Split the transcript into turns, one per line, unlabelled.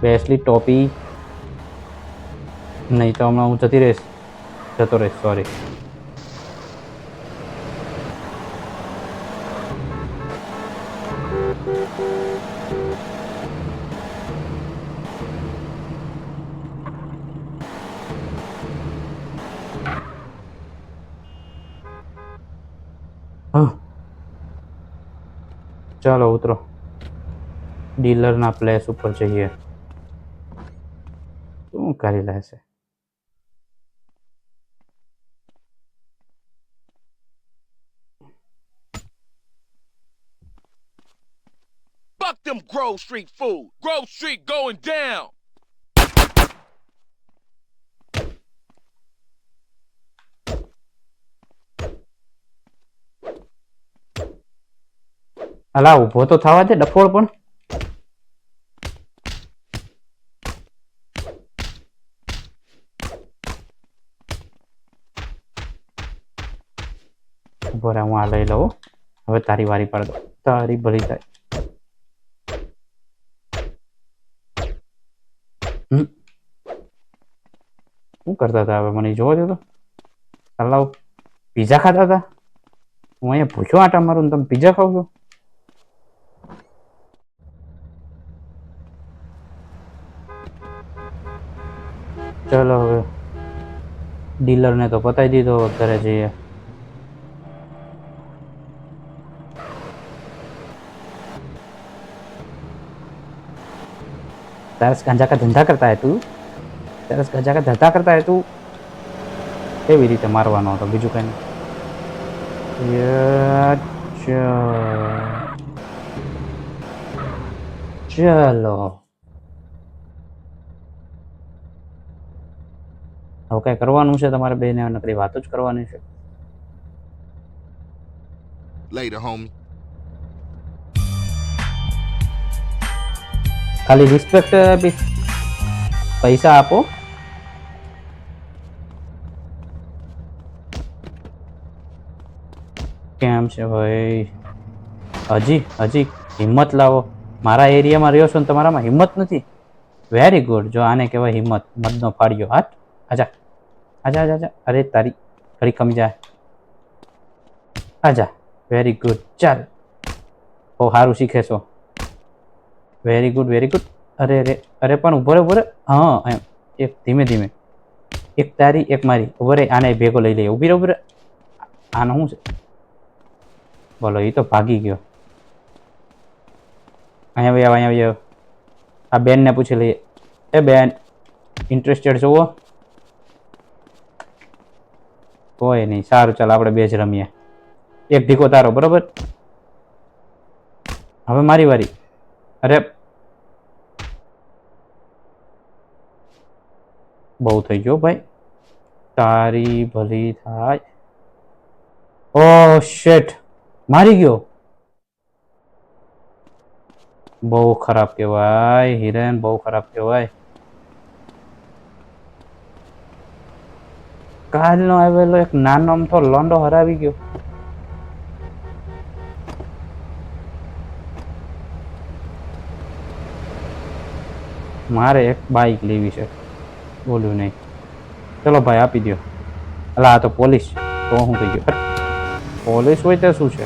બેસલી ટોપી નહીં તો હમણાં હું જતો રહીશ સોરી. ચાલો ઉતરો, ડીલરના પ્લેસ ઉપર જઈએ. શું કરી લેશે?
Fuck them Grove Street food. Grove Street going down.
અલા ઉભો તો થવા દે ડફોળ પણ. ઉભો રહે, હું આ લઈ લઉં. હવે તારી વારી પાડ દો, તારી ભલી થાય. શું કરતા હતા હવે મને જોવા દો તો. અલાવ પીઝા ખાતા હતા. હું અહીંયા પૂછો આટા મારું ને તમે પીઝા ખાવ છો. ચલો હવે ડીલરને તો પતાવી દીધો, ઘરે જઈએ. तरस गांजा का धंधा करता है तू? तरस गांजा का धंधा करता है तू? એવી રીતે મારવાનો હતો, બીજું કઈ નહીં. ચલો હવે કઈ કરવાનું છે તમારે બેને? નકરી વાતો જ કરવાની છે.
Later, homie.
ખાલી રિસ્પેક્ટ આપી, પૈસા આપો. કેમ છે ભાઈ? હજી હિંમત લાવો. મારા એરિયામાં રહ્યો છો ને તમારામાં હિંમત નથી. Very good. જો આને કહેવાય હિંમત. મદનો ફાડ્યો હાથ. આજા આજા આજા. અરે તારી ઘડી કમી જાય. આજા. Very good. ચાલ, બહુ સારું શીખે છો. Very good very good. અરે અરે અરે પણ ઉભો રે. હા એમ એક ધીમે ધીમે, એક તારી એક મારી. ઉભો રે, આને ભેગો લઈ લઈએ. ઉભી રે. આનો શું છે? બોલો, એ તો ભાગી ગયો. અહીંયા ભાઈ આવ. આ બેનને પૂછી લઈએ. એ બેન, ઇન્ટરેસ્ટેડ છો? કોઈ નહીં. સારું, ચાલ આપણે બે જ રમીએ. એક ઢીકો તારો, બરોબર? હવે મારી વારી. અરે બહુ થઈ ગયો ભાઈ. તારી ભલી થાય. ઓ શેટ, મારી ગયો. બહુ ખરાબ કહેવાય હિરેન, બહુ ખરાબ કહેવાય. કાલનો આવેલો એક નાનો અમથો લોંડો હરાવી ગયો. મારે એક બાઈક લેવી છે. બોલ્યું નહીં. ચલો ભાઈ આપી દો. અલા આ તો પોલીસ. તો શું થઈ ગયું? પોલીસ હોય તો શું છે?